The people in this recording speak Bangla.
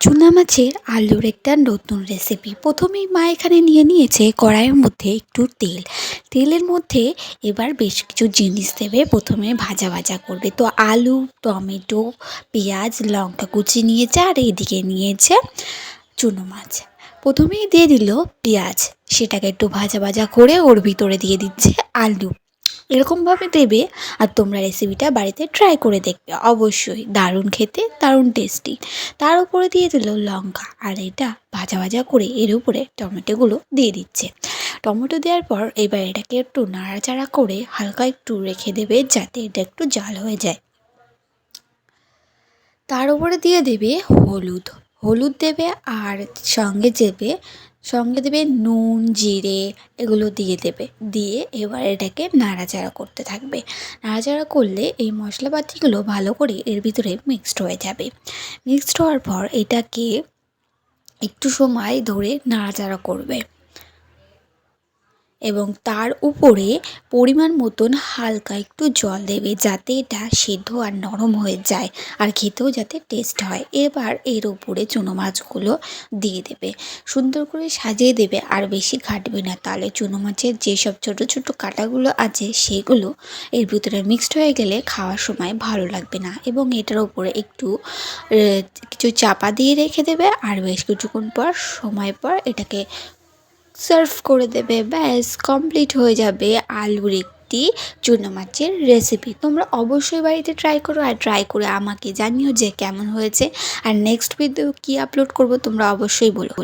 চুনা মাছের আলুর একটা নতুন রেসিপি। প্রথমেই মা এখানে নিয়ে নিয়েছে কড়াইয়ের মধ্যে একটু তেল। তেলের মধ্যে এবার বেশ কিছু জিনিস দেবে, প্রথমে ভাজা ভাজা করবে। তো আলু, টমেটো, পেঁয়াজ, লঙ্কা কুচি নিয়েছে, আর এইদিকে নিয়েছে চুনো মাছ। প্রথমেই দিয়ে দিল পেঁয়াজ, সেটাকে একটু ভাজা ভাজা করে ওর ভিতরে দিয়ে দিচ্ছে আলু। এরকমভাবে দেবে, আর তোমরা রেসিপিটা বাড়িতে ট্রাই করে দেখবে, অবশ্যই দারুণ খেতে, দারুণ টেস্টি। তার উপরে দিয়ে দিল লঙ্কা, আর এটা ভাজা ভাজা করে এর উপরে টমেটোগুলো দিয়ে দিচ্ছে। টমেটো দেওয়ার পর এবার এটাকে একটু নাড়াচাড়া করে হালকা একটু রেখে দেবে, যাতে এটা একটু জাল হয়ে যায়। তার উপরে দিয়ে দেবে হলুদ, হলুদ দেবে, আর সঙ্গে দেবে নুন, জিরে, এগুলো দিয়ে দেবে। দিয়ে এবার এটাকে নাড়াচাড়া করতে থাকবে। নাড়াচাড়া করলে এই মশলাপাতিগুলো ভালো করে এর ভিতরে মিক্সড হয়ে যাবে। মিক্সড হওয়ার পর এটাকে একটু সময় ধরে নাড়াচাড়া করবে, এবং তার উপরে পরিমাণ মতন হালকা একটু জল দেবে, যাতে এটা সেদ্ধ আর নরম হয়ে যায়, আর খেতেও যাতে টেস্ট হয়। এবার এর উপরে চুনো মাছগুলো দিয়ে দেবে, সুন্দর করে সাজিয়ে দেবে, আর বেশি ঘাটবে না, তাহলে চুনো মাছের যেসব ছোট ছোট কাঁটাগুলো আছে সেগুলো এর ভিতরে মিক্সড হয়ে গেলে খাওয়ার সময় ভালো লাগবে না। এবং এটার উপরে একটু কিছু চাপা দিয়ে রেখে দেবে, আর বেশ কিছুক্ষণ পর সময় পর এটাকে সার্ভ করে দেবে। ব্যাস কমপ্লিট হয়ে যাবে আলুর একটি চুনো মাছের রেসিপি। তোমরা অবশ্যই বাড়িতে ট্রাই করো, আর ট্রাই করে আমাকে জানিও যে কেমন হয়েছে। আর নেক্সট ভিডিও কী আপলোড করব তোমরা অবশ্যই বলো।